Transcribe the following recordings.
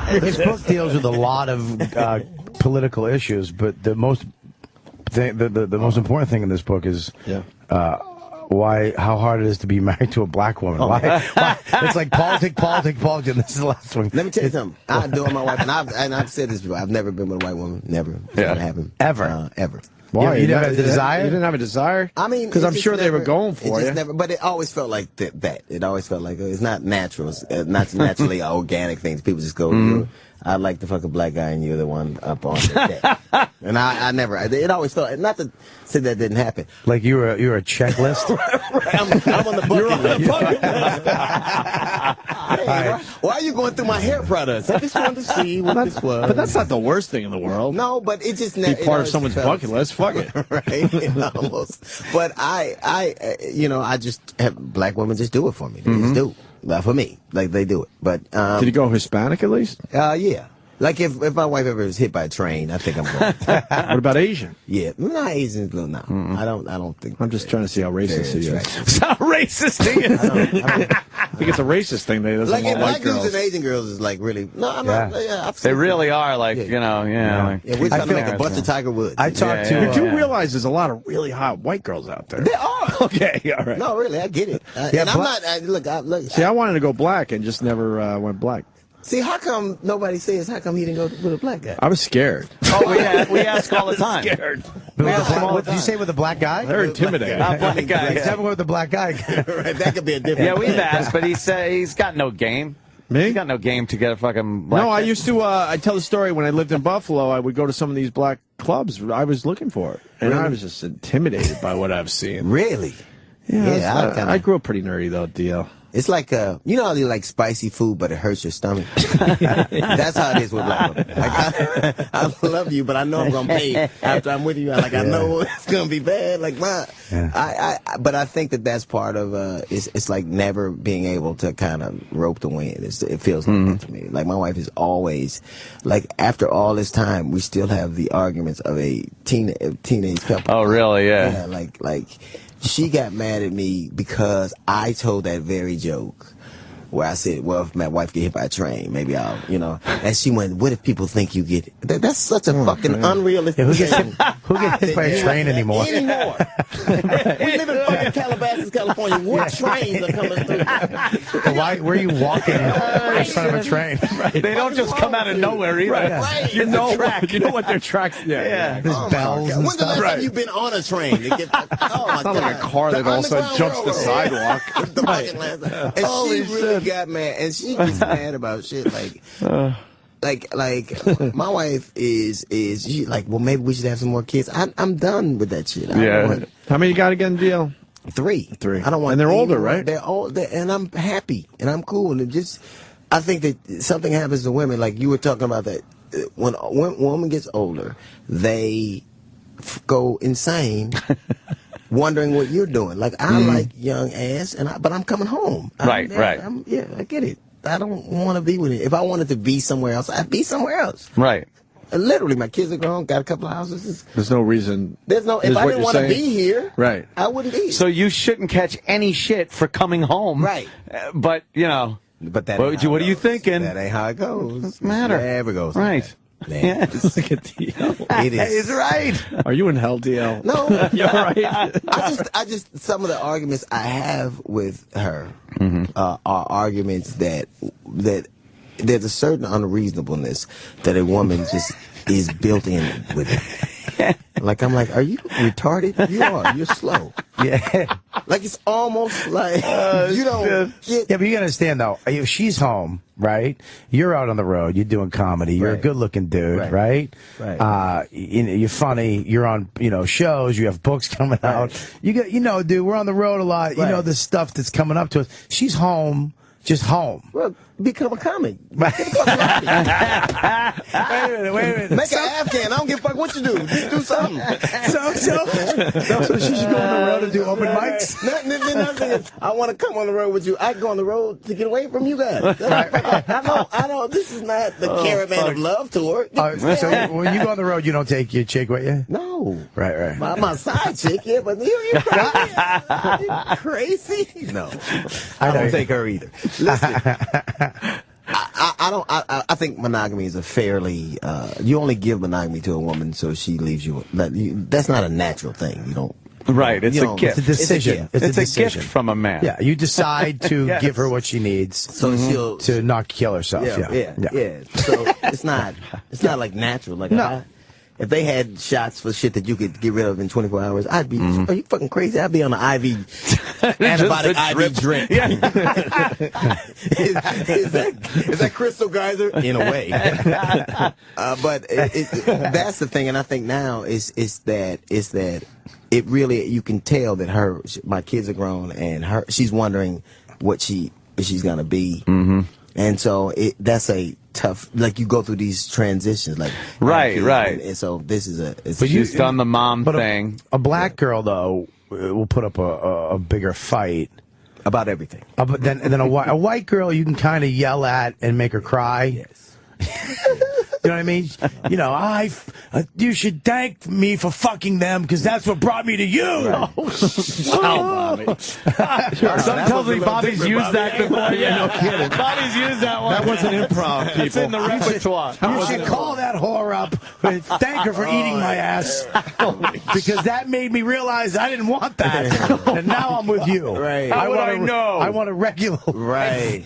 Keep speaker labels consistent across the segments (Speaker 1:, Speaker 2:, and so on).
Speaker 1: His book deals with a lot of political issues, but the most important thing in this book is how hard it is to be married to a black woman. Why? It's like politics, and this is the last one.
Speaker 2: Let me tell you something. I adore my wife, and I've said this before. I've never been with a white woman. Never. It's never happened.
Speaker 1: Ever.
Speaker 2: Ever.
Speaker 3: Why?
Speaker 1: You never had a desire?
Speaker 3: You didn't have a desire?
Speaker 2: I mean,
Speaker 3: because I'm sure they were going for you.
Speaker 2: But it always felt like that. It always felt like it's not natural. It's not naturally organic things. People just go, I'd like to fuck a black guy and you're the one up on the deck. And I never, it always felt, not to say that didn't happen.
Speaker 1: Like you were a checklist?
Speaker 2: I'm on the bucket list. Hey, why are you going through my hair products? I just wanted to see what this was.
Speaker 3: But that's not the worst thing in the world.
Speaker 2: No, but it just
Speaker 3: be part of someone's bucket list. Fuck it.
Speaker 2: Right? Almost. But I just have black women just do it for me. They just do. For me, like they do it. But
Speaker 3: did he go Hispanic at least?
Speaker 2: Yeah. Like if my wife ever was hit by a train, I think I'm going.
Speaker 3: What about Asian?
Speaker 2: Yeah, not Asian. No, I don't think.
Speaker 3: I'm just trying to see how racist he is.
Speaker 1: It's how racist he is.
Speaker 3: I think it's a racist thing. They doesn't
Speaker 2: like
Speaker 3: want
Speaker 2: black
Speaker 3: white
Speaker 2: dudes
Speaker 3: girls.
Speaker 2: and Asian girls is like really. No, I'm not. Yeah,
Speaker 4: they really are like Like,
Speaker 2: we're trying to make a bunch of Tiger Woods.
Speaker 1: I talked to.
Speaker 3: You do realize there's a lot of really hot white girls out there.
Speaker 2: There are.
Speaker 3: Okay, all right.
Speaker 2: No, really, I get it. And I'm not. Look.
Speaker 3: See, I wanted to go black and just never went black.
Speaker 2: See, how come nobody says, how come he didn't go with a black guy?
Speaker 3: I was scared.
Speaker 4: Oh, we ask all the time.
Speaker 3: Scared.
Speaker 1: What did you say with a black guy?
Speaker 3: They're intimidating.
Speaker 4: Black guy.
Speaker 1: He's never with a black guy.
Speaker 2: Right, that could be a different.
Speaker 4: Yeah, we've asked, but he's got no game.
Speaker 3: Me?
Speaker 4: He's got no game to get a fucking black
Speaker 3: No, I
Speaker 4: guy.
Speaker 3: used to, I tell the story when I lived in Buffalo, I would go to some of these black clubs. I was looking for it. And I was just intimidated by what I've seen.
Speaker 2: Really?
Speaker 3: Yeah, I grew up pretty nerdy, though, DL.
Speaker 2: It's like, you know how you like spicy food, but it hurts your stomach? That's how it is with black women. Like, I love you, but I know I'm going to pay after I'm with you. I know it's going to be bad. Like, but I think that's part of, it's like never being able to kind of rope the wind. It feels like that to me. Like, my wife is always, like, after all this time, we still have the arguments of a teenage couple.
Speaker 4: Oh, really? Yeah.
Speaker 2: Yeah, like, she got mad at me because I told that very joke where I said, well, if my wife get hit by a train, maybe I'll, and she went, what if people think you get that's such a fucking unrealistic thing.
Speaker 1: Who gets hit by a train anymore?
Speaker 2: We live in fucking Calabasas, California. What trains are coming through?
Speaker 1: Where are you walking in front of a train?
Speaker 4: They don't just come out of nowhere either.
Speaker 2: Right.
Speaker 3: You know what their tracks,
Speaker 1: There's bells and
Speaker 2: When's the
Speaker 1: stuff.
Speaker 2: last time you've been on a train? Oh, my
Speaker 3: It's not
Speaker 2: God.
Speaker 3: like a car that all of a sudden jumps the sidewalk.
Speaker 2: The fucking last time. And she really got mad, and she gets mad about shit like my wife is she like, well, maybe we should have some more kids. I'm done with that shit.
Speaker 3: How many you got again, DL?
Speaker 2: Three.
Speaker 3: I
Speaker 2: don't want.
Speaker 3: And they're older,
Speaker 2: more.
Speaker 3: right?
Speaker 2: They're old, and I'm happy and I'm cool. And I think that something happens to women, like you were talking about that. When a woman gets older, they go insane. Wondering what you're doing. Like, I like young ass, but I'm coming home.
Speaker 4: Right.
Speaker 2: I get it. I don't want to be with it. If I wanted to be somewhere else, I'd be somewhere else.
Speaker 4: Right.
Speaker 2: Literally, my kids are grown, got a couple of houses.
Speaker 3: There's no reason.
Speaker 2: If I didn't want to be here,
Speaker 3: right,
Speaker 2: I wouldn't be.
Speaker 4: So you shouldn't catch any shit for coming home.
Speaker 2: Right.
Speaker 4: But,
Speaker 2: But that
Speaker 4: what are you thinking?
Speaker 2: That ain't how it goes.
Speaker 4: Doesn't matter.
Speaker 2: It never goes.
Speaker 4: Right.
Speaker 2: Yes.
Speaker 3: Look at DL.
Speaker 2: It is.
Speaker 4: He's right.
Speaker 3: Are you in hell, DL?
Speaker 2: No.
Speaker 3: You're right.
Speaker 2: I just some of the arguments I have with her are arguments that there's a certain unreasonableness that a woman just is built in with it. Like, I'm like, are you retarded? You are. You're slow.
Speaker 1: Yeah.
Speaker 2: Like, it's almost like you don't get...
Speaker 1: Yeah, but you understand, though, if she's home, right? You're out on the road. You're doing comedy. You're a good-looking dude, right?
Speaker 2: Right.
Speaker 1: You're funny. You're on, shows. You have books coming out. You get, dude, we're on the road a lot. You know the stuff that's coming up to us. She's home. Just home.
Speaker 2: Well, become a comic.
Speaker 1: Wait a minute.
Speaker 2: Make an Afghan. I don't give a fuck what you do. Just do something.
Speaker 1: So she should go on the road and do open mics?
Speaker 2: Nothing. I want to come on the road with you. I go on the road to get away from you guys. I don't. This is not the Caravan of Love tour.
Speaker 1: So when you go on the road, you don't take your chick with you?
Speaker 2: No.
Speaker 1: Right.
Speaker 2: My side chick, yeah, but you crazy? No. I don't take her either. Listen, I think monogamy is a fairly. You only give monogamy to a woman so she leaves you. That's not a natural thing. You don't.
Speaker 4: Right, it's a gift.
Speaker 1: It's a decision.
Speaker 4: It's a gift from a man.
Speaker 1: Yeah, you decide to give her what she needs,
Speaker 2: so she'll
Speaker 1: to not kill herself.
Speaker 2: Yeah. So it's not like natural. Like if they had shots for shit that you could get rid of in 24 hours, I'd be. Are you fucking crazy? I'd be on an IV antibiotic IV drip.
Speaker 4: Yeah.
Speaker 2: is that Crystal Geyser? In a way. But that's the thing, and I think now is that it really, you can tell that my kids are grown, and she's wondering what she's gonna be, and so that's a tough. Like, you go through these transitions, like
Speaker 4: right.
Speaker 2: And so this is
Speaker 4: But she's done the mom thing.
Speaker 1: A black girl though will put up a bigger fight
Speaker 2: about everything.
Speaker 1: But then a white girl you can kind of yell at and make her cry.
Speaker 2: Yes.
Speaker 1: You know what I mean? You know, you should thank me for fucking them because that's what brought me to you.
Speaker 4: Right. Wow, Bobby. Some tells me Bobby's used that before.
Speaker 3: Yeah, no kidding.
Speaker 4: Bobby's used that one.
Speaker 3: That wasn't improv, people.
Speaker 4: It's in the repertoire.
Speaker 1: You should call that whore up and thank her for eating my ass because that made me realize I didn't want that. And now I'm with you.
Speaker 2: Right.
Speaker 4: How would I know?
Speaker 1: I want a regular.
Speaker 2: Right.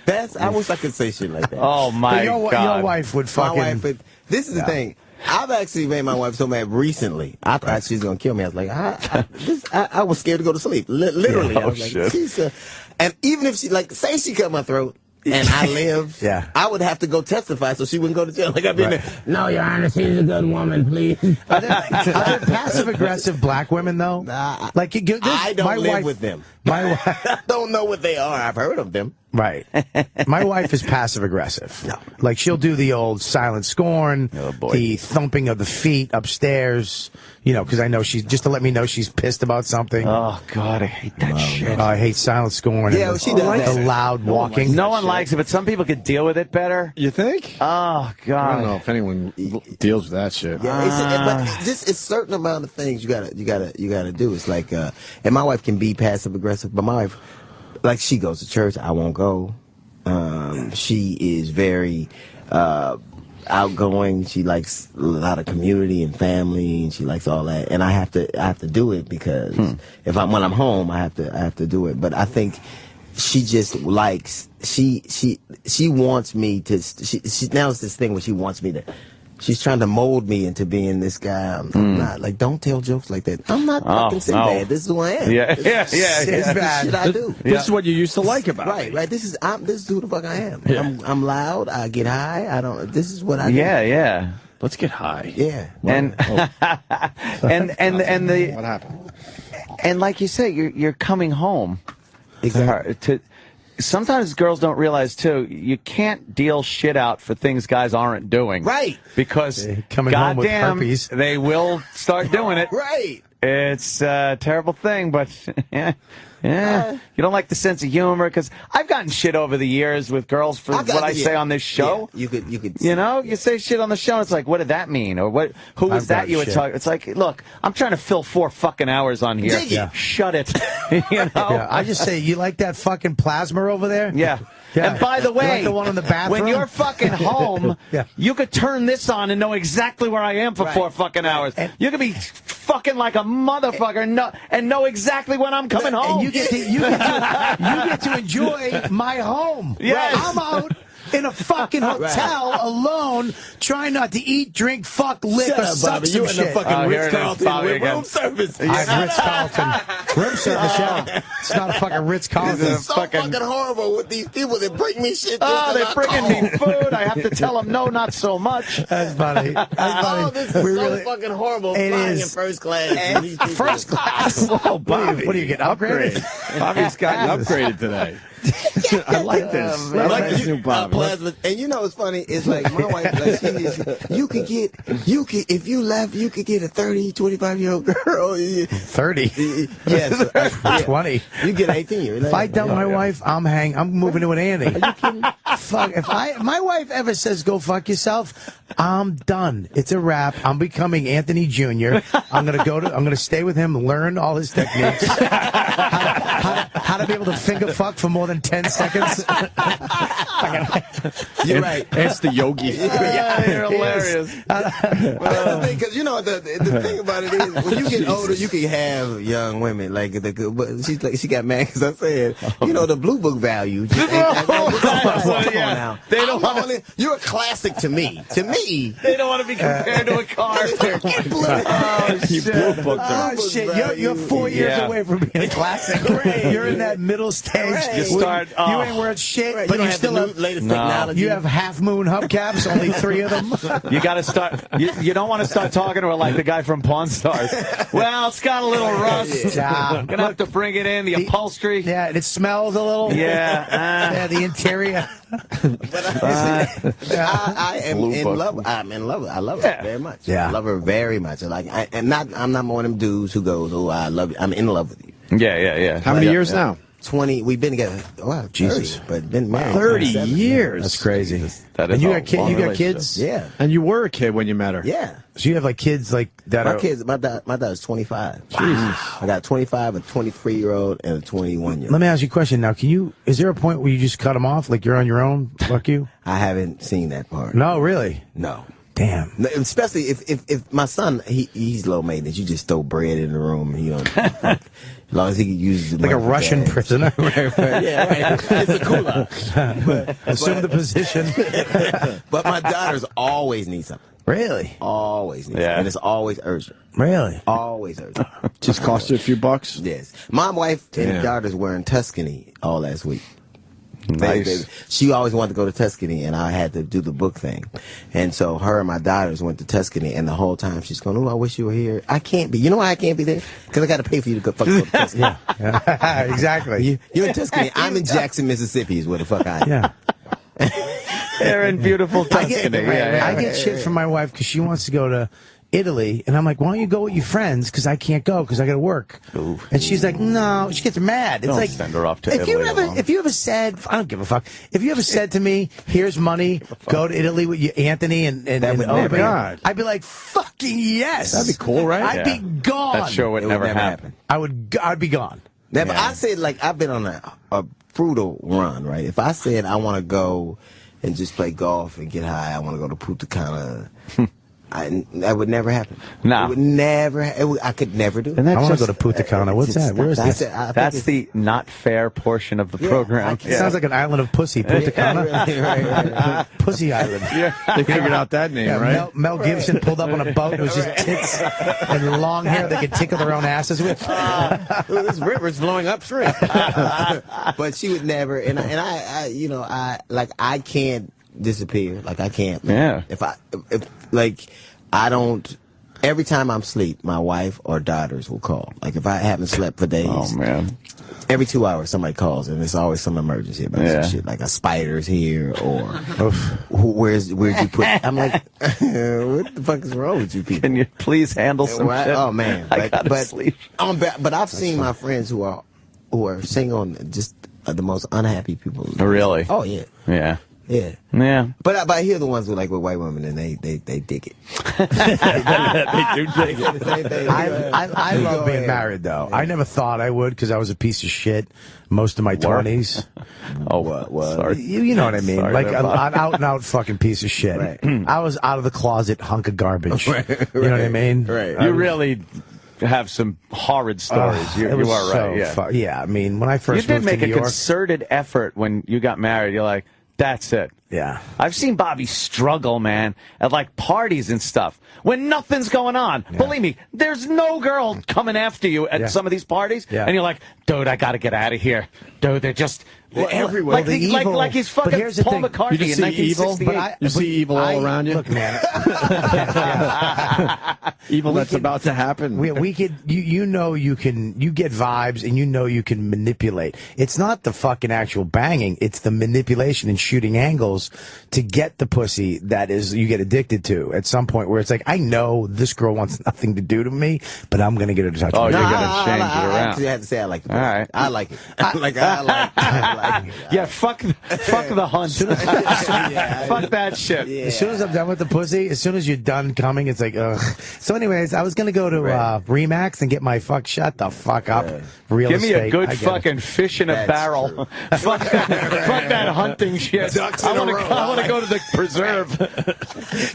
Speaker 2: I wish I could say shit like that.
Speaker 4: Oh my God!
Speaker 1: Your wife would fucking.
Speaker 2: This is the thing. I've actually made my wife so mad recently. I thought she was gonna kill me. I was like, I was scared to go to sleep. Literally, I was like, shit. And even if she, like, say she cut my throat and I lived, I would have to go testify so she wouldn't go to jail. Like, I've been there. No, Your Honor, she's a good woman, please.
Speaker 1: Are there passive aggressive black women though? Like,
Speaker 2: I don't live with them.
Speaker 1: My wife,
Speaker 2: I don't know what they are. I've heard of them.
Speaker 1: Right. My wife is passive aggressive. No. Like, she'll do the old silent scorn, the thumping of the feet upstairs, you know, because I know just to let me know she's pissed about something.
Speaker 4: Oh, God, I hate that shit.
Speaker 1: I hate silent scorn.
Speaker 2: Yeah, she does
Speaker 1: the loud walking.
Speaker 4: No one likes it, but some people could deal with it better.
Speaker 3: You think?
Speaker 4: Oh, God.
Speaker 3: I don't know if anyone deals with that shit.
Speaker 2: Yeah, but just a certain amount of things you gotta do. It's like, and my wife can be passive aggressive, but my wife, like, she goes to church, I won't go. She is very outgoing. She likes a lot of community and family, and she likes all that. And I have to do it because when I'm home, I have to do it. But I think she just likes she wants me to. She now it's this thing where she wants me to. She's trying to mold me into being this guy. I'm not. Like, don't tell jokes like that. I'm not fucking Sinbad. This is who I am.
Speaker 4: Yeah.
Speaker 2: This is the shit I do.
Speaker 3: This is what you used to like about me.
Speaker 2: Right. This is who the fuck I am. Yeah. I'm loud. I get high. This is what I do.
Speaker 4: Yeah.
Speaker 3: Let's get high.
Speaker 2: Yeah.
Speaker 4: And and the
Speaker 3: what happened?
Speaker 4: And like you say, you're coming home.
Speaker 2: Exactly.
Speaker 4: Sometimes girls don't realize, too, you can't deal shit out for things guys aren't doing.
Speaker 2: Right.
Speaker 4: Because,
Speaker 1: coming home with herpes,
Speaker 4: they will start doing it.
Speaker 2: Right.
Speaker 4: It's a terrible thing, but you don't like the sense of humor, because I've gotten shit over the years with girls for what I say on this show.
Speaker 2: Yeah, you could.
Speaker 4: You know, you say shit on the show, and it's like, what did that mean? Or who was that you were talking? It's like, look, I'm trying to fill 4 fucking hours on here. Shut it. You know?
Speaker 1: Yeah, I just say, you like that fucking plasma over there?
Speaker 4: Yeah. And by the way,
Speaker 1: like the one in the bathroom?
Speaker 4: when you're fucking home, you could turn this on and know exactly where I am for 4 fucking hours. And you could be fucking like a motherfucker and know exactly when I'm coming home.
Speaker 1: And you get to enjoy my home.
Speaker 4: Yes.
Speaker 1: I'm out in a fucking hotel alone, trying not to eat, drink, fuck, lick, or suck some shit.
Speaker 2: You in the fucking Ritz-Carlton with room service.
Speaker 1: I have Ritz-Carlton room service, yeah. It's not a fucking Ritz-Carlton.
Speaker 2: This is so fucking horrible with these people that bring me shit.
Speaker 4: They're bringing me food. I have to tell them no, not so much.
Speaker 1: That's funny.
Speaker 2: This is so fucking horrible. Flying in first class. And
Speaker 1: first class?
Speaker 3: Whoa, Bobby.
Speaker 1: What do you get, upgraded?
Speaker 3: Bobby's gotten upgraded today. I like this. I like this new Bobby.
Speaker 2: Plasma. And you know what's funny? It's like my wife, like, if you left, you could get a 30, 25-year-old girl.
Speaker 1: 30?
Speaker 2: Yes.
Speaker 1: 20.
Speaker 2: You get 18.
Speaker 1: If I tell my wife I'm moving to an Andy. Are you kidding? Fuck. If my wife ever says go fuck yourself, I'm done. It's a wrap. I'm becoming Anthony Jr. I'm gonna stay with him, learn all his techniques. How to be able to finger fuck for more than 10 seconds.
Speaker 2: You're right.
Speaker 3: It's the yogi.
Speaker 4: Yeah, you're hilarious.
Speaker 2: Because you know the thing about it is when you get older, you can have young women like she got mad because I said the blue book value. Just ain't come on now.
Speaker 4: They don't want to.
Speaker 2: You're a classic to me. To me,
Speaker 4: They don't want to be compared to a car.
Speaker 1: Shit, you're 4 years away from being a classic. You're in that middle stage.
Speaker 4: You
Speaker 1: ain't worth shit, but you still have
Speaker 2: latest technology.
Speaker 1: You have half moon hubcaps, only 3 of them.
Speaker 4: You got to start. You don't want to start talking to her like the guy from Pawn Stars. Well, it's got a little rust. I'm gonna have to bring it in. The upholstery.
Speaker 1: Yeah, and it smells a little.
Speaker 4: Yeah,
Speaker 1: the interior.
Speaker 2: But I am in love. I'm in love. I love her very much.
Speaker 1: Yeah,
Speaker 2: I love her very much. I'm not one of them dudes who goes, "Oh, I love you." I'm in love with you.
Speaker 4: Yeah.
Speaker 3: How many years now?
Speaker 2: 20. We've been together. Wow,
Speaker 1: Jesus,
Speaker 2: but been married
Speaker 3: 30 years.
Speaker 1: That's crazy.
Speaker 4: That is
Speaker 1: and you got kids?
Speaker 2: Yeah.
Speaker 3: And you were a kid when you met her.
Speaker 2: Yeah.
Speaker 1: So you have like kids like that?
Speaker 2: My daughter's 25. Jesus. I got a 25, a 23-year-old, and a 21-year-old.
Speaker 1: Let me ask you a question now. Is there a point where you just cut them off, like you're on your own? Fuck you.
Speaker 2: I haven't seen that part.
Speaker 1: No, really.
Speaker 2: No.
Speaker 1: Damn.
Speaker 2: Especially if my son, he's low maintenance. You just throw bread in the room. He don't. As long as he can use
Speaker 1: like a Russian prisoner.
Speaker 2: Yeah, right. It's a cooler.
Speaker 1: Assume the position.
Speaker 2: But my daughters always need something.
Speaker 1: Really?
Speaker 2: Always need something. And it's always urgent.
Speaker 1: Really?
Speaker 2: Always urgent.
Speaker 3: Just cost you a few bucks?
Speaker 2: Yes. My wife and daughters were in Tuscany all last week.
Speaker 4: Nice.
Speaker 2: She always wanted to go to Tuscany, and I had to do the book thing. And so her and my daughters went to Tuscany, and the whole time she's going, "Oh, I wish you were here." I can't be. You know why I can't be there? Because I got to pay for you to go to Tuscany.
Speaker 1: Exactly.
Speaker 2: You're in Tuscany. I'm in Jackson, Mississippi is where the fuck I am.
Speaker 1: Yeah.
Speaker 4: They're in beautiful Tuscany.
Speaker 1: I get shit from my wife because she wants to go to Italy, and I'm like, why don't you go with your friends? Because I can't go because I got to work.
Speaker 4: Ooh.
Speaker 1: And she's like, no. She gets mad. It's
Speaker 4: Don't
Speaker 1: like
Speaker 4: send her off to Italy alone.
Speaker 1: If you ever said, I don't give a fuck. If you ever said to me, "Here's money, go to Italy with you, Anthony," and
Speaker 2: never
Speaker 1: Opie, I'd be like, fucking yes.
Speaker 3: That'd be cool, right?
Speaker 1: I'd be gone.
Speaker 4: That sure would never happen.
Speaker 1: I'd be gone.
Speaker 2: Now, but I said, like, I've been on a brutal run, right? If I said I want to go and just play golf and get high, I want to go to Punta Cana. That would never happen.
Speaker 4: No.
Speaker 2: It would never. I could never do it.
Speaker 1: I want to go to Punta Cana. What's that? Where is that?
Speaker 4: That's the not fair portion of the program.
Speaker 1: It sounds like an island of pussy. Punta Cana.
Speaker 2: Right.
Speaker 1: Pussy Island.
Speaker 3: They figured out that name, right?
Speaker 1: Mel Gibson pulled up on a boat. It was just tits and long hair they could tickle their own asses with.
Speaker 2: This river's flowing upstream. But she would never. And I can't disappear. Like I can't.
Speaker 4: Yeah.
Speaker 2: If I don't. Every time I'm asleep, my wife or daughters will call. Like if I haven't slept for days.
Speaker 4: Oh man.
Speaker 2: Every 2 hours somebody calls and it's always some emergency about some shit. Like a spider's here or where'd you put? I'm like, what the fuck is wrong with you people?
Speaker 4: Can you please handle some shit?
Speaker 2: Oh man.
Speaker 4: I gotta sleep.
Speaker 2: But I've seen my friends who are single and just the most unhappy people.
Speaker 4: Really?
Speaker 2: Oh yeah.
Speaker 4: Yeah.
Speaker 2: Yeah.
Speaker 4: Yeah.
Speaker 2: But I hear the ones who like with white women and they dig it.
Speaker 3: They do dig it.
Speaker 2: Same thing.
Speaker 1: I love being married though. I never thought I would because I was a piece of shit most of my 20s.
Speaker 4: Oh, what? Sorry.
Speaker 1: You know what I mean?
Speaker 4: Sorry
Speaker 1: like an
Speaker 4: about
Speaker 1: out and out fucking piece of shit.
Speaker 2: Right.
Speaker 1: I was out of the closet hunk of garbage.
Speaker 2: Right.
Speaker 1: You know what I mean?
Speaker 2: Right.
Speaker 4: You really have some horrid stories. You are right.
Speaker 1: Yeah. I mean, when I first
Speaker 4: you
Speaker 1: moved
Speaker 4: did make
Speaker 1: to
Speaker 4: a
Speaker 1: New York,
Speaker 4: concerted effort when you got married. You're like, that's it.
Speaker 1: Yeah.
Speaker 4: I've seen Bobby struggle, man, at like parties and stuff when nothing's going on.
Speaker 1: Yeah.
Speaker 4: Believe me, there's no girl coming after you at some of these parties.
Speaker 1: Yeah.
Speaker 4: And you're like, dude, I got to get out of here. Dude, they're
Speaker 3: everywhere.
Speaker 4: Like he's fucking
Speaker 1: here's the
Speaker 4: Paul
Speaker 1: thing.
Speaker 4: McCartney
Speaker 3: You just
Speaker 4: in
Speaker 3: see evil,
Speaker 4: 1968.
Speaker 3: you see evil all around you.
Speaker 1: Look, man.
Speaker 3: Evil that's about to happen.
Speaker 1: We could, you know, you get vibes and you know you can manipulate. It's not the fucking actual banging. It's the manipulation and shooting angles to get the pussy that is, you get addicted to at some point where it's like, I know this girl wants nothing to do to me, but I'm going to get her to touch me.
Speaker 4: You're going to change it
Speaker 2: I
Speaker 4: around.
Speaker 2: actually have to say I like it.
Speaker 4: All right.
Speaker 2: I like it. I like
Speaker 4: Yeah, fuck the hunt. Fuck that shit.
Speaker 2: Yeah.
Speaker 1: As soon as I'm done with the pussy, as soon as you're done coming, it's like, ugh. So anyways, I was going to go to Remax and get my shut the fuck up real
Speaker 4: Give me
Speaker 1: estate.
Speaker 4: a good fucking fish in a barrel. Fuck that hunting shit. I want to go to the preserve.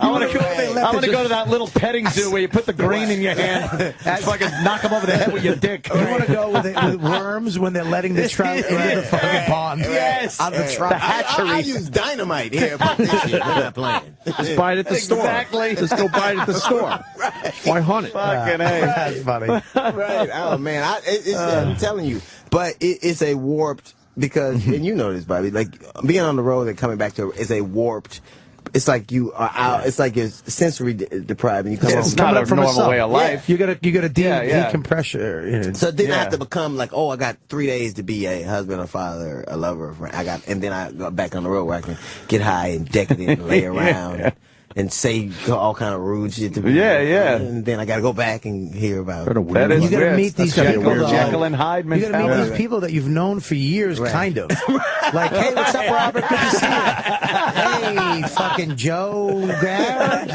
Speaker 4: I want to go to that little petting zoo where you put the grain in your hand and fucking knock them over the head with your dick.
Speaker 1: You want to go with worms when they're letting the trout into the fucking pond?
Speaker 2: Yes.
Speaker 1: Out of the trout.
Speaker 2: I use dynamite here. Fuck this shit. We're not playing.
Speaker 3: Just buy it at the store.
Speaker 4: Exactly.
Speaker 3: Just go buy it at the store.
Speaker 2: Right.
Speaker 3: Why hunt it?
Speaker 4: Fucking A.
Speaker 1: That's funny.
Speaker 2: Right. Oh, man. I'm telling you. But it's a warped, because, and you know this, Bobby, like, being on the road and coming back to it is a warped. It's like you are out. It's like you're sensory deprived, and you come home.
Speaker 4: It's not a normal way of life.
Speaker 1: You gotta decompress.
Speaker 2: So then I have to become like, I got 3 days to be a husband, a father, a lover, a friend. And then I go back on the road where I can get high and decadent and lay around and say all kind of rude shit to me. And then I got to go back and hear about
Speaker 4: That is
Speaker 1: you got to
Speaker 4: weird.
Speaker 1: meet these
Speaker 4: That's
Speaker 1: people.
Speaker 4: Jekyll and Hyde
Speaker 1: You got to meet
Speaker 4: mentality.
Speaker 1: these people that you've known for years, kind of. Like, hey, what's up, Robert? Good to see you. Hey, fucking Joe, Gary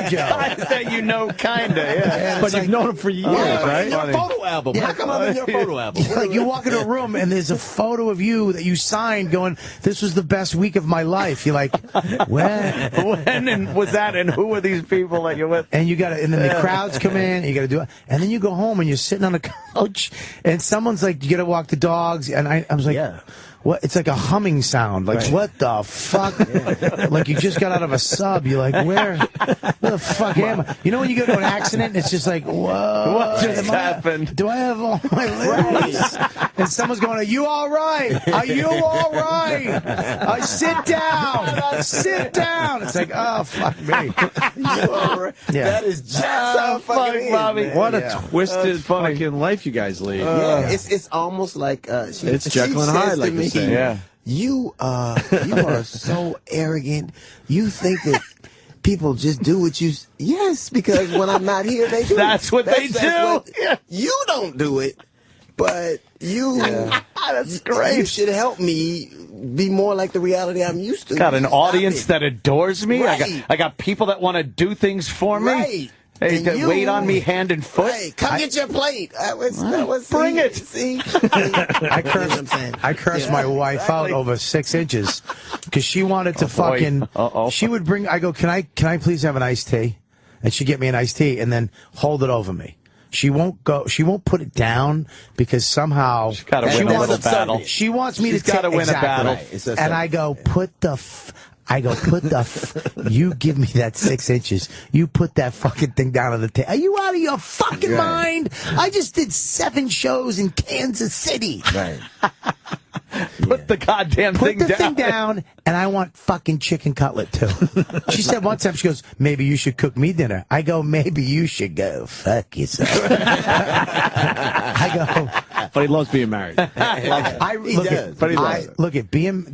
Speaker 1: Joe.
Speaker 4: That you know, kinda, yeah.
Speaker 3: But you've known him for years, right?
Speaker 2: Your photo album. How come I'm in your photo album?
Speaker 1: Like, you walk into a room and there's a photo of you that you signed going, this was the best week of my life. You're like, when?
Speaker 4: When and was that, and who are these people that you're with?
Speaker 1: And you got to, and then the crowds come in, and you got to do it. And then you go home and you're sitting on the couch and someone's like, you got to walk the dogs. And I was like, what? It's like a humming sound. Like, what the fuck? Like, you just got out of a sub. You're like, where the fuck am I? You know when you go to an accident and it's just like, whoa.
Speaker 4: What just happened?
Speaker 1: Do I have all my limbs? And someone's going, are you all right? Are you all right? Sit down. Sit down. It's like, oh, fuck me.
Speaker 2: You are right. That is just how fucking it
Speaker 4: Bobby.
Speaker 2: is,
Speaker 3: What
Speaker 2: man.
Speaker 3: a twisted fucking life you guys lead.
Speaker 2: It's almost like
Speaker 3: It's Jekyll and Hyde, like you say.
Speaker 2: Yeah. You are so arrogant. You think that people just do what you. Yes, because when I'm not here, they do.
Speaker 4: That's what they do.
Speaker 2: You don't do it, but you.
Speaker 4: That's great.
Speaker 2: You should help me be more like the reality I'm used to.
Speaker 4: Got an
Speaker 2: Stop
Speaker 4: audience
Speaker 2: it.
Speaker 4: that adores me.
Speaker 2: Right.
Speaker 4: I got people that want to do things for me.
Speaker 2: Right.
Speaker 4: Hey, that wait on me hand and foot.
Speaker 2: Hey, come get your plate.
Speaker 4: Bring it.
Speaker 2: See?
Speaker 1: I cursed my wife out over 6 inches because she wanted to fucking. She would bring. I go, can I please have an iced tea? And she'd get me an iced tea and then hold it over me. She won't go. She won't put it down because somehow
Speaker 4: She's got to win a little battle.
Speaker 1: She wants me
Speaker 4: She's
Speaker 1: to
Speaker 4: got to win a battle.
Speaker 2: Right.
Speaker 1: And I go, you give me that 6 inches. You put that fucking thing down on the table. Are you out of your fucking mind? I just did 7 shows in Kansas City.
Speaker 2: Right.
Speaker 4: Put the goddamn
Speaker 1: Put
Speaker 4: thing
Speaker 1: the
Speaker 4: down.
Speaker 1: thing down, and I want fucking chicken cutlet, too. She said one time, she goes, maybe you should cook me dinner. I go, maybe you should go fuck yourself. I go...
Speaker 3: But he loves being married.
Speaker 1: Look at being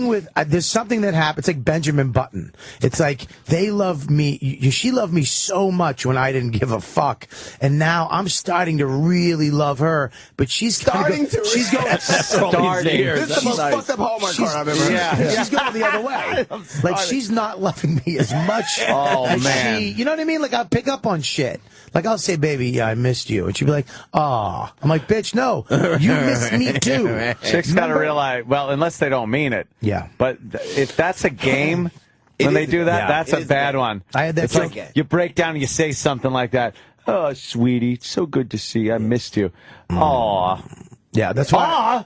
Speaker 1: with. There's something that happens. It's like Benjamin Button. It's like they love me. She loved me so much when I didn't give a fuck, and now I'm starting to really love her. But she's starting. She's going.
Speaker 4: Starting.
Speaker 2: This is the most fucked up Hallmark card I've ever heard.
Speaker 1: She's going the other way. Like she's not loving me as much.
Speaker 4: Oh,
Speaker 1: as
Speaker 4: man.
Speaker 1: she. You know what I mean? Like I'll pick up on shit. Like I'll say, baby, yeah, I missed you. And she'd be like, aw. I'm like, bitch, no. You missed me too.
Speaker 4: Chicks got to realize, well, unless they don't mean it.
Speaker 1: Yeah.
Speaker 4: But if that's a game, when they do that, that's a bad one.
Speaker 1: I had that
Speaker 4: it's like you break down and you say something like that. Oh, sweetie, it's so good to see you. I missed you. Aw.
Speaker 1: Yeah, that's why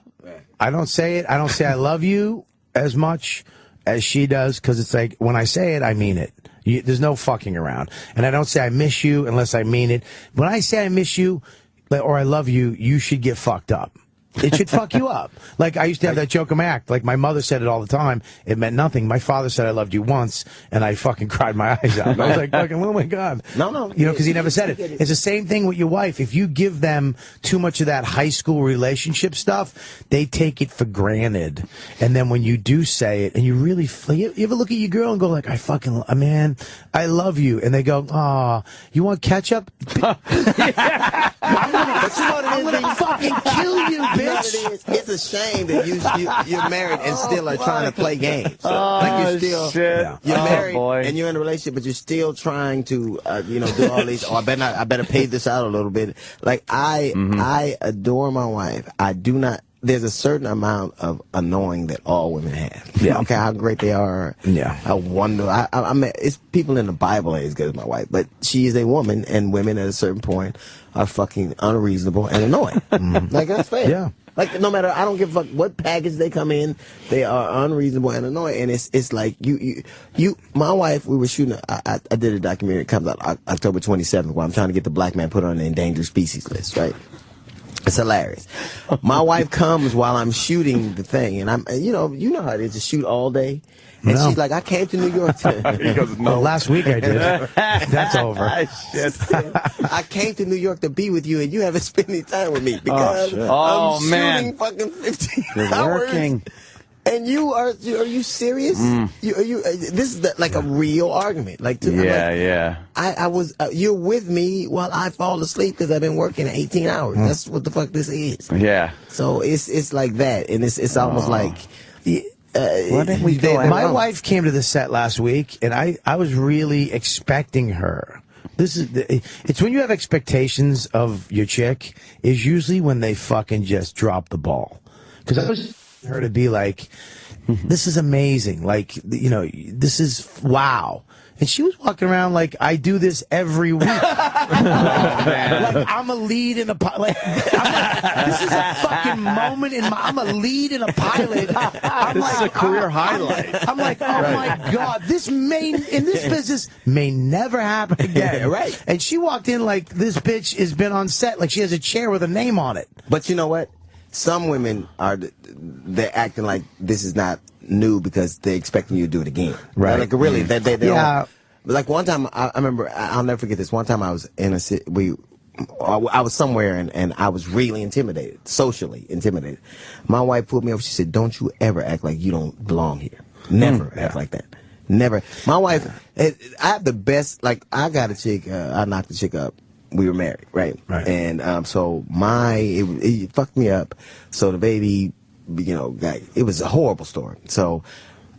Speaker 1: I don't say it. I don't say I love you as much as she does because it's like when I say it, I mean it. There's no fucking around. And I don't say I miss you unless I mean it. When I say I miss you or I love you, you should get fucked up. It should fuck you up. Like, I used to have that joke in my act. Like, my mother said it all the time. It meant nothing. My father said I loved you once, and I fucking cried my eyes out. And I was like, fucking, oh, my God.
Speaker 2: No.
Speaker 1: You know, because he never said it. It's the same thing with your wife. If you give them too much of that high school relationship stuff, they take it for granted. And then when you do say it, and you really, you ever look at your girl and go like, man, I love you. And they go, aw, you want ketchup? I'm gonna fucking kill you, bitch.
Speaker 2: What it is? It's a shame that you're married and still are trying to play games. Like you're still you're married and you're in a relationship, but you're still trying to do all these. Oh, I better pay this out a little bit. Like I adore my wife. I do not. There's a certain amount of annoying that all women have. Yeah. Okay, how great they are. Yeah. I wonder. I mean, it's people in the Bible ain't as good as my wife, but she is a woman, and women at a certain point are fucking unreasonable and annoying. Like that's fair. Yeah. Like no matter, I don't give a fuck what package they come in, they are unreasonable and annoying. And it's like my wife. We were shooting. I did a documentary. It comes out October 27th, where I'm trying to get the black man put on the endangered species list. Right. It's hilarious. My wife comes while I'm shooting the thing, and I'm, you know how it is to shoot all day. And she's like, I came to New York today.
Speaker 1: He goes, no. Well, last week I did. That's over.
Speaker 2: I came to New York to be with you, and you haven't spent any time with me because I'm shooting fucking 15 hours. Working. And are you serious? This is like a real argument. Like, I was, you're with me while I fall asleep because I've been working 18 hours. That's what the fuck this is. Yeah. So it's like that, and it's almost like.
Speaker 1: My wife came to the set last week, and I was really expecting her. It's when you have expectations of your chick is usually when they fucking just drop the ball. Because I was her to be like, this is amazing. Like, this is wow. And she was walking around like, I do this every week. Like, I'm a lead in a pilot. This is a fucking moment I'm a lead in a pilot.
Speaker 3: This is a career highlight.
Speaker 1: I'm like, oh my God, in this business may never happen again. Right. And she walked in like this bitch has been on set, like she has a chair with a name on it.
Speaker 2: But you know what? Some women they're acting like this is not new because they're expecting you to do it again. Right. Like really, they don't. Like one time, I remember, I'll never forget this. One time I was in a city, I was somewhere and I was really intimidated, socially intimidated. My wife pulled me over. She said, "Don't you ever act like you don't belong here. Never act like that. Never." My wife, I have the best. Like I got a chick. I knocked the chick up. We were married, right? And so it fucked me up. So the baby, it was a horrible story. So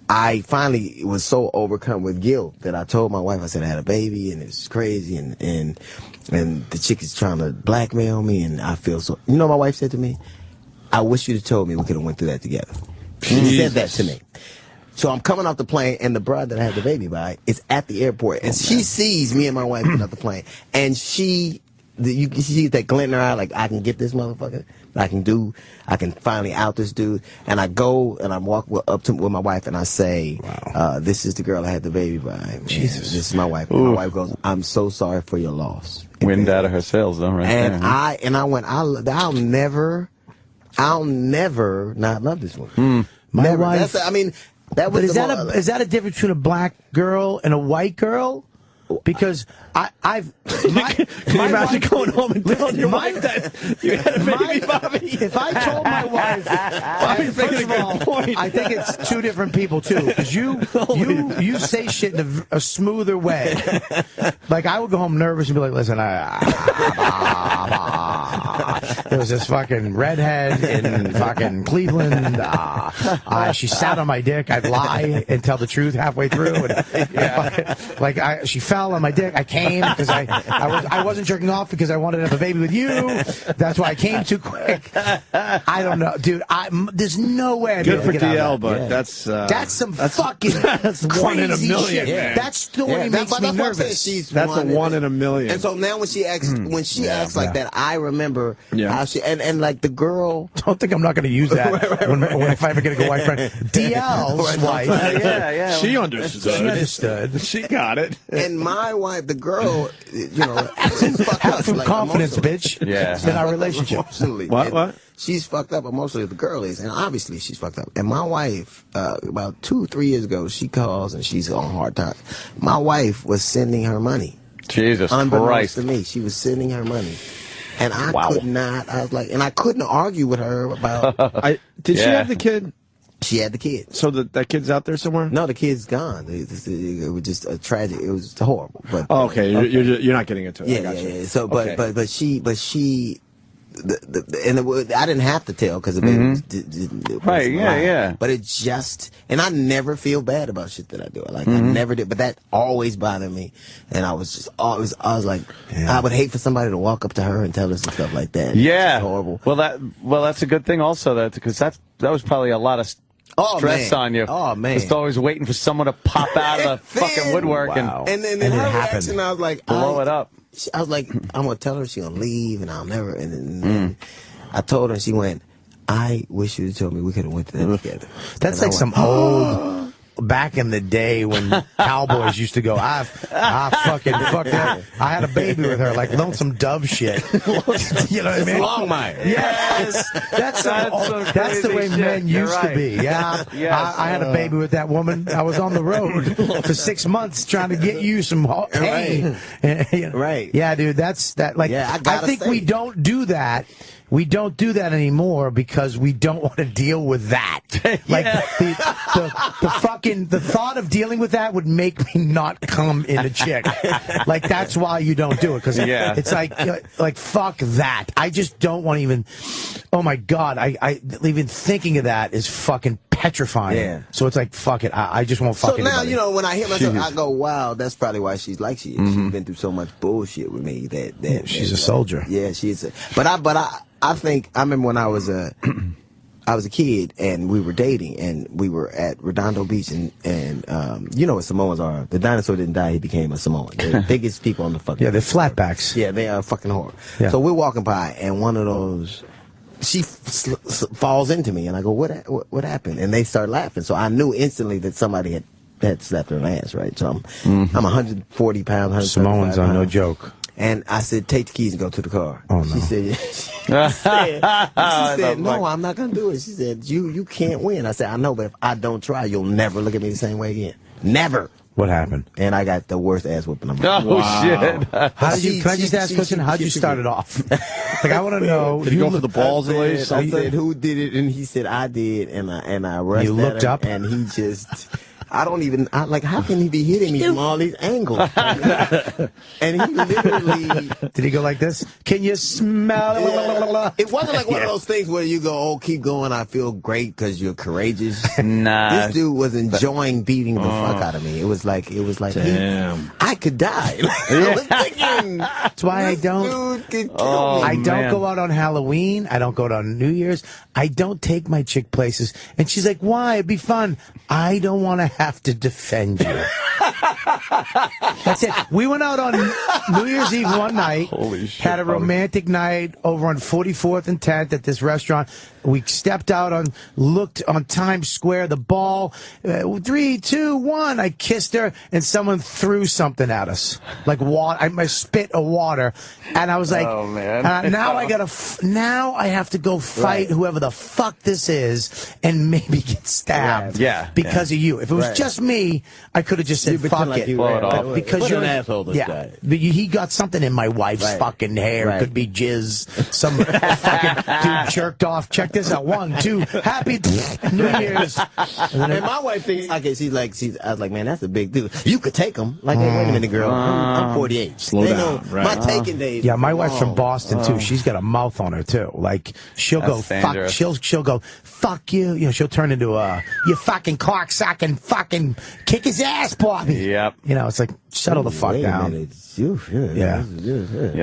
Speaker 2: I finally was so overcome with guilt that I told my wife, I said I had a baby and it's crazy and the chick is trying to blackmail me and I feel so. You know what my wife said to me? I wish you'd have told me we could have went through that together. She said that to me. So I'm coming off the plane, and the bride that I had the baby by is at the airport, and she sees me and my wife get off the plane, and you see that glint in her eye, like I can get this motherfucker, I can finally out this dude, and I go and I walk up to with my wife, and I say, "This is the girl I had the baby by. Jesus, this is my wife." And my wife goes, "I'm so sorry for your loss."
Speaker 4: Wind out of her sails, though, right?
Speaker 2: And I went, I'll never not love this woman.
Speaker 1: My wife.
Speaker 2: Is
Speaker 1: that a difference between a black girl and a white girl? Because Can
Speaker 3: you imagine going home and telling your wife that you had a baby, Bobby?
Speaker 1: If I told my wife, first of all, I think it's two different people too. Because you say shit in a smoother way. Like I would go home nervous and be like, listen, there was this fucking redhead in fucking Cleveland. She sat on my dick. I'd lie and tell the truth halfway through. And, she fell on my dick. I came because I wasn't jerking off because I wanted to have a baby with you. That's why I came too quick. I don't know, dude. There's no way I'd be able to get out of that.
Speaker 3: But that's
Speaker 1: fucking
Speaker 3: that's
Speaker 1: crazy
Speaker 3: 1 in a million.
Speaker 1: Shit. That story makes me nervous.
Speaker 3: That's a 1 in a million.
Speaker 2: And so now when she acts like that, I remember how she and like the girl.
Speaker 1: Don't think I'm not going to use that when if I ever get a wife friend. DL's wife.
Speaker 3: She understood. She got it.
Speaker 2: And my wife, the girl, she's fucked
Speaker 1: have
Speaker 2: up.
Speaker 1: some
Speaker 2: like,
Speaker 1: confidence, bitch. In our relationship.
Speaker 2: What? She's fucked up emotionally. The girl is, and obviously she's fucked up. And my wife, about 2-3 years ago, she calls and she's on hard times. My wife was sending her money.
Speaker 4: Jesus
Speaker 2: unbeknownst
Speaker 4: Christ.
Speaker 2: to me, she was sending her money. And I could not. I was like, and I couldn't argue with her about.
Speaker 3: Did she have the kid?
Speaker 2: She had the kid.
Speaker 3: So that kid's out there somewhere?
Speaker 2: No, the kid's gone. It was just a tragic. It was horrible. But
Speaker 3: okay. You're not getting into it.
Speaker 2: Yeah. So, but she I didn't have to tell because the baby was
Speaker 4: right, yeah.
Speaker 2: But it just, and I never feel bad about shit that I do. Like I never did, but that always bothered me. And I was just always, I was like, I would hate for somebody to walk up to her and tell her some stuff like that.
Speaker 4: Yeah,
Speaker 2: it's horrible.
Speaker 4: Well, that's a good thing also, because that was probably a lot of stress on you.
Speaker 2: Oh man,
Speaker 4: just always waiting for someone to pop out of the fucking woodwork
Speaker 2: and then her reaction, I was like,
Speaker 4: blow it up.
Speaker 2: I was like, I'm gonna tell her she's gonna leave, and I'll never. And then I told her, and she went, I wish you had told me we could have went to that together.
Speaker 1: That's like some old. Back in the day when cowboys used to go, I fucking fucked up. I had a baby with her, like Lonesome Dove shit. You know what I mean?
Speaker 2: Longmire.
Speaker 1: Yes, that's the way men used to be. Yeah, I had a baby with that woman. I was on the road for 6 months trying to get you some hay.
Speaker 2: Right.
Speaker 1: Yeah, dude, that's that. Like, I think we don't do that. We don't do that anymore because we don't want to deal with that. Like the thought of dealing with that would make me not come in a chick. Like that's why you don't do it, because it's like fuck that. I just don't want to even. Oh my god, I even thinking of that is fucking petrifying. Yeah. So it's like fuck it. I just won't fuck. So
Speaker 2: now
Speaker 1: anybody.
Speaker 2: when I hear myself, I go, wow, that's probably why she's like she is. She's been through so much bullshit with me that
Speaker 1: she's a soldier.
Speaker 2: Yeah, she's. I think I remember when I was a kid and we were dating and we were at Redondo Beach and you know what Samoans are. The dinosaur didn't die; he became a Samoan. They're the biggest people on the fucking.
Speaker 1: Yeah, they're flatbacks.
Speaker 2: Yeah, they are fucking horror.
Speaker 1: Yeah.
Speaker 2: So we're walking by and one of those. She falls into me and I go, what happened? And they start laughing. So I knew instantly that somebody had slapped her ass, right? So I'm 140 pounds.
Speaker 1: Samoans are no joke.
Speaker 2: And I said, take the keys and go to the car.
Speaker 1: Oh, no.
Speaker 2: She said, no, I'm not going to do it. She said, you can't win. I said, I know, but if I don't try, you'll never look at me the same way again. Never.
Speaker 1: What happened?
Speaker 2: And I got the worst ass whooping.
Speaker 4: Shit.
Speaker 1: How did you, can I just ask a question? How did you start it off? Like, I want to know.
Speaker 3: Did you go for the balls at least?
Speaker 2: I said, who did it? And he said, I did. And I rushed
Speaker 1: You looked up?
Speaker 2: and he just... like, how can he be hitting me from all these angles? And he literally...
Speaker 1: Did he go like this? Can you smell it?
Speaker 2: It wasn't like one of those things where you go, oh, keep going, I feel great because you're courageous.
Speaker 4: Nah.
Speaker 2: This dude was enjoying beating the fuck out of me. It was like,
Speaker 3: damn.
Speaker 2: I could die. I was thinking,
Speaker 1: that's why I don't...
Speaker 2: Dude could kill me.
Speaker 1: I don't go out on Halloween. I don't go out on New Year's. I don't take my chick places. And she's like, why? It'd be fun. I don't want to have to defend you. That's it. We went out on New Year's Eve one night.
Speaker 4: Holy shit,
Speaker 1: had a romantic night over on 44th and 10th at this restaurant. We stepped out looked on Times Square, the ball. 3, 2, 1. I kissed her, and someone threw something at us, like water. I spit of water, and I was like,
Speaker 4: "Oh man!"
Speaker 1: Now I have to go fight whoever the fuck this is, and maybe get stabbed. Because of you. If it was just me, I could have just said, "Fuck
Speaker 2: like
Speaker 1: it,"
Speaker 2: but
Speaker 1: because you're
Speaker 2: an asshole. This guy.
Speaker 1: But he got something in my wife's fucking hair. Could be jizz. Some fucking dude jerked off. Check this out. 1, 2, happy New Year's.
Speaker 2: And my wife thinks, I was like, man, that's a big dude. You could take him. Like, hey, wait a minute, girl. I'm 48.
Speaker 3: Slow down.
Speaker 2: My taking days.
Speaker 1: Yeah, my wife's from Boston too. She's got a mouth on her too. Like she'll go fuck. She'll go fuck you. You know, she'll turn into you fucking cocksucking fucking kick his ass, Bobby.
Speaker 4: Yep.
Speaker 1: You know, it's like settle the fuck down.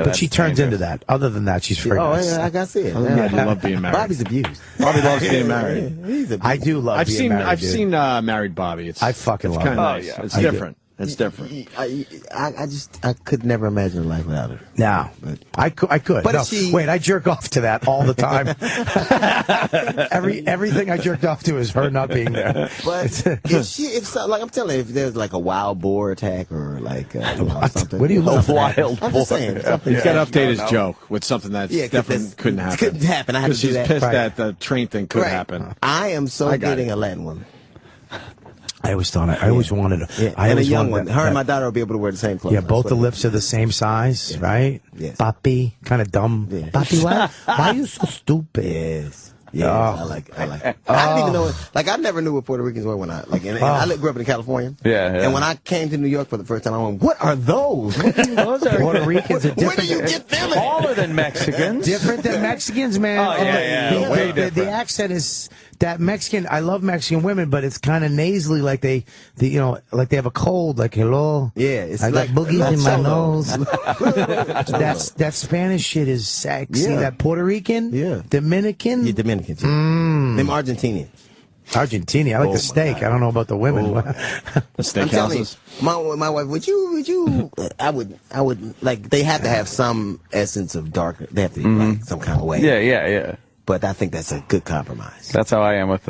Speaker 1: But she turns into that. Other than that, she's pretty nice.
Speaker 2: I got to see it.
Speaker 3: I love being married.
Speaker 2: Bobby's abused.
Speaker 3: Bobby loves being married.
Speaker 1: I do love being married.
Speaker 3: I've seen Married Bobby.
Speaker 1: I fucking love it.
Speaker 3: Nice. It's different. It's different.
Speaker 2: I could never imagine a life without her.
Speaker 1: No, I could.
Speaker 2: But
Speaker 1: no, wait, I jerk off to that all the time. Everything I jerked off to is her not being there.
Speaker 2: But like I'm telling you, if there's like a wild boar attack or like something.
Speaker 1: What do you love?
Speaker 2: Wild boar? I'm just saying.
Speaker 3: He's got to update his joke with something that definitely couldn't happen.
Speaker 2: Couldn't happen. I had to do that.
Speaker 3: She's pissed that the train thing could happen.
Speaker 2: I am so getting a Latin woman.
Speaker 1: I always thought I always wanted a,
Speaker 2: yeah.
Speaker 1: I
Speaker 2: and a
Speaker 1: always
Speaker 2: young
Speaker 1: wanted
Speaker 2: one. Her and my daughter will be able to wear the same clothes.
Speaker 1: Yeah, both the lips are the same size, right?
Speaker 2: Yes.
Speaker 1: Papi, kind of dumb.
Speaker 2: Yes.
Speaker 1: Papi, why are you so stupid?
Speaker 2: Yes. Yeah, I like it. I didn't even know it. Like, I never knew what Puerto Ricans were when I, like, and I grew up in California.
Speaker 4: Yeah.
Speaker 2: And when I came to New York for the first time, I went, what are those?
Speaker 1: Those are Puerto Ricans are different.
Speaker 2: Where do you get them at?
Speaker 4: Taller than Mexicans.
Speaker 1: Different than Mexicans, man.
Speaker 4: Oh, yeah. Way different.
Speaker 1: The accent is that Mexican. I love Mexican women, but it's kind of nasally, like they like they have a cold. Like, hello.
Speaker 2: Yeah, it's
Speaker 1: I
Speaker 2: like
Speaker 1: got boogies in my nose.
Speaker 2: That's
Speaker 1: that Spanish shit is sexy.
Speaker 2: Yeah.
Speaker 1: That Puerto Rican,
Speaker 2: Yeah.
Speaker 1: Dominican,
Speaker 2: yeah, Dominicans. Them Argentinians.
Speaker 1: Argentina. I like the steak.
Speaker 2: God.
Speaker 1: I don't know about the women.
Speaker 3: The
Speaker 2: I'm telling you,
Speaker 3: steakhouses.
Speaker 2: my wife, would you, I would, like, they have to have some essence of dark, they have to be like some kind of way.
Speaker 4: Yeah.
Speaker 2: But I think that's a good compromise.
Speaker 4: That's how I am with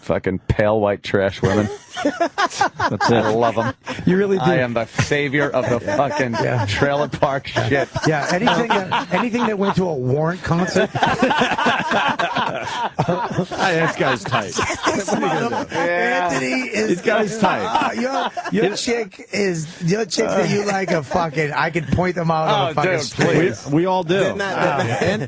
Speaker 4: fucking pale white trash women. That's it. I love them.
Speaker 1: You really do.
Speaker 4: I am the savior of the fucking trailer park shit.
Speaker 1: Yeah, anything that went to a Warrant concert.
Speaker 3: This guy's tight.
Speaker 1: Anthony is.
Speaker 3: This guy's tight.
Speaker 1: Your chick that you like a fucking. I could point them out on a fucking
Speaker 4: dude,
Speaker 1: street.
Speaker 4: please.
Speaker 3: We all do.
Speaker 2: Not-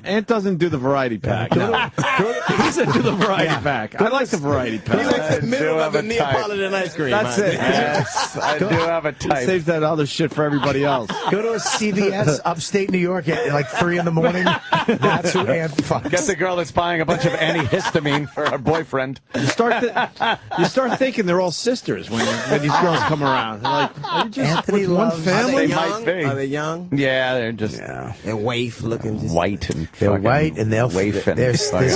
Speaker 3: Ant doesn't do the variety pack. No. He said do the variety pack. I like the variety pack.
Speaker 2: He likes the
Speaker 4: do
Speaker 2: middle
Speaker 4: have
Speaker 2: of the
Speaker 4: a type.
Speaker 2: Neapolitan ice cream.
Speaker 3: That's
Speaker 2: man.
Speaker 3: it.
Speaker 4: Yes, I do have a
Speaker 3: He
Speaker 4: type.
Speaker 3: saves that other shit for everybody else.
Speaker 1: Go to a CVS upstate New York at like 3 a.m. That's who Ant fucks.
Speaker 4: Get the girl that's buying a bunch of antihistamine for her boyfriend.
Speaker 3: You start thinking they're all sisters when these girls come around. They're like, are you just
Speaker 1: Anthony
Speaker 3: with one
Speaker 1: loves-
Speaker 2: Are
Speaker 3: family?
Speaker 2: they
Speaker 4: might
Speaker 2: young?
Speaker 4: be.
Speaker 2: Are they young?
Speaker 4: Yeah, they're just
Speaker 2: And waif looking just
Speaker 4: white and
Speaker 1: They're
Speaker 4: fucking
Speaker 1: white and they'll
Speaker 4: wafing.
Speaker 1: there's
Speaker 4: Fucking-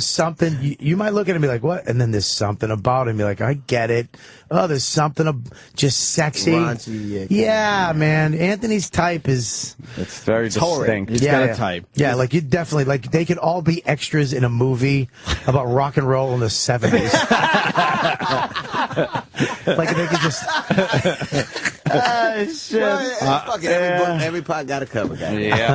Speaker 1: something you might look at it and be like, what? And then there's something about him. You're like, I get it. Oh, there's something just sexy.
Speaker 2: Raunchy,
Speaker 1: Yeah, man. Anthony's type is
Speaker 4: It's very distinct.
Speaker 3: He's got a type.
Speaker 1: Yeah, like you definitely like they could all be extras in a movie about rock and roll in the 70s. Like they could just
Speaker 2: Well, fuck it. Every pot got a cover, guy.
Speaker 4: Yeah.